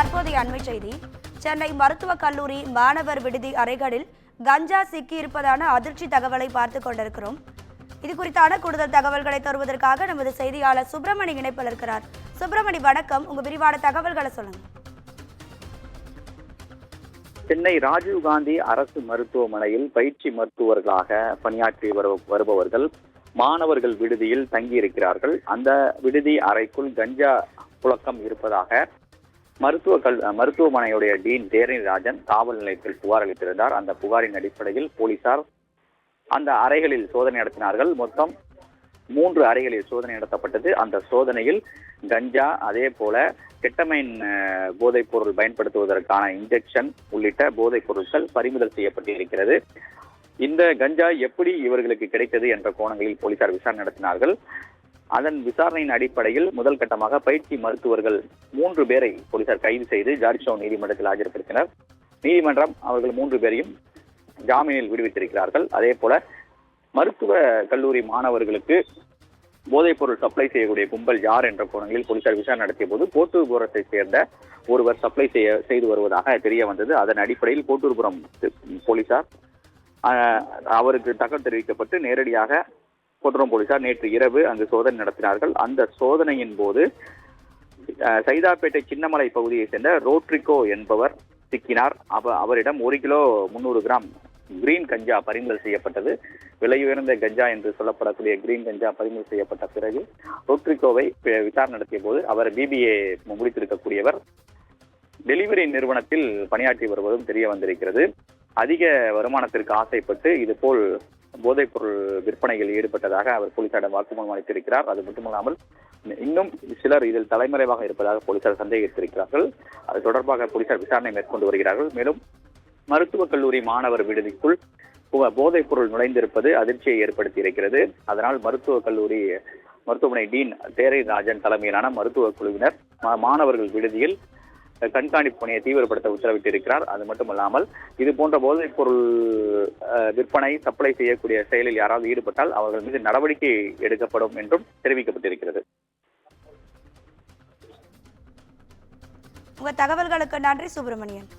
தற்போதைய அண்மை செய்தி. சென்னை மருத்துவக் கல்லூரி மாணவர் விடுதி அறைகளில் கஞ்சா சிக்கி இருப்பதான அதிர்ச்சி தகவலை பார்த்துக் கொண்டிருக்கிறோம். இது குறித்தான கூடுதல் தகவல்களை தருவதற்காக நமது செய்தியாளர் சுப்பிரமணி இணைப்பில் இருக்கிறார். சுப்பிரமணி, வணக்கம். உங்க விரிவான தகவல்களை சொல்லுங்க. சென்னை ராஜீவ்காந்தி அரசு மருத்துவமனையில் பயிற்சி மருத்துவர்களாக பணியாற்றி வருபவர்கள் மாணவர்கள் விடுதியில் தங்கியிருக்கிறார்கள். அந்த விடுதி அறைக்குள் கஞ்சா புழக்கம் இருப்பதாக மருத்துவமனையுடைய டீன் தேரணிராஜன் காவல் நிலையத்தில் புகார் அளித்திருந்தார். அந்த புகாரின் அடிப்படையில் போலீசார் அந்த அறைகளில் சோதனை நடத்தினார்கள். மொத்தம் 3 அறைகளில் சோதனை நடத்தப்பட்டது. அந்த சோதனையில் கஞ்சா, அதே போல கெட்டமைன் போதைப் பொருள் பயன்படுத்துவதற்கான இன்ஜெக்ஷன் உள்ளிட்ட போதைப் பொருட்கள் பறிமுதல் செய்யப்பட்டிருக்கிறது. இந்த கஞ்சா எப்படி இவர்களுக்கு கிடைத்தது என்ற கோணங்களில் போலீசார் விசாரணை நடத்தினார்கள். அதன் விசாரணையின் அடிப்படையில் முதல் கட்டமாக பயிற்சி மருத்துவர்கள் 3 பேரை போலீசார் கைது செய்து ஜார்ஜ் டவுன் நீதிமன்றத்தில் ஆஜர்படுத்தினர். நீதிமன்றம் அவர்கள் 3 பேரையும் ஜாமீனில் விடுவித்திருக்கிறார்கள். அதே போல மருத்துவ கல்லூரி மாணவர்களுக்கு போதைப் பொருள் சப்ளை செய்யக்கூடிய கும்பல் யார் என்ற கோணங்களில் போலீசார் விசாரணை நடத்திய போது கோட்டூர்புரத்தை சேர்ந்த ஒருவர் சப்ளை செய்து வருவதாக தெரிய வந்தது. அதன் அடிப்படையில் கோட்டூர்புரம் போலீசார் அவருக்கு தகவல் தெரிவிக்கப்பட்டு நேரடியாக கோட்டூர்புரம் போலீசார் நேற்று இரவு அங்கு சோதனை நடத்தினார்கள். அந்த சோதனையின் போது சைதாப்பேட்டை சின்னமலை பகுதியை சேர்ந்த ரோட்ரிகோ என்பவர் சிக்கினார். அவரிடம் 1 கிலோ 300 கிராம் கிரீன் கஞ்சா பறிமுதல் செய்யப்பட்டது. விலையுயர்ந்த கஞ்சா என்று சொல்லப்படக்கூடிய கிரீன் கஞ்சா பறிமுதல் செய்யப்பட்ட பிறகு ரோட்ரிகோவை விசாரணை நடத்திய போது அவர் BBA முடித்திருக்கக்கூடியவர், டெலிவரி நிறுவனத்தில் பணியாற்றி வருவதும் தெரிய வந்திருக்கிறது. அதிக வருமானத்திற்கு ஆசைப்பட்டு இதுபோல் போதைப் பொருள் விற்பனையில் ஈடுபட்டதாக அவர் போலீசாரிடம் வாக்குமூலம் அளித்திருக்கிறார். அது மட்டுமல்லாமல் இன்னும் சிலர் இதில் தலைமறைவாக இருப்பதாக போலீசார் சந்தேகித்திருக்கிறார்கள். அது தொடர்பாக போலீசார் விசாரணை மேற்கொண்டு வருகிறார்கள். மேலும் மருத்துவக் கல்லூரி மாணவர் விடுதிக்குள் போதைப் பொருள் நுழைந்திருப்பது அதிர்ச்சியை ஏற்படுத்தி இருக்கிறது. அதனால் மருத்துவமனை டீன் தேரணிராஜன் தலைமையிலான மருத்துவக் குழுவினர் மாணவர்கள் விடுதியில் கண்காணிப்பு பணியை தீவிரப்படுத்த உத்தரவிட்டிருக்கிறார். அது மட்டுமல்லாமல் இது போன்ற போதைப் பொருள் விற்பனை சப்ளை செய்யக்கூடிய செயலில் யாராவது ஈடுபட்டால் அவர்கள் மீது நடவடிக்கை எடுக்கப்படும் என்றும் தெரிவிக்கப்பட்டிருக்கிறது. உங்க தகவல்களுக்கு நன்றி சுப்பிரமணியன்.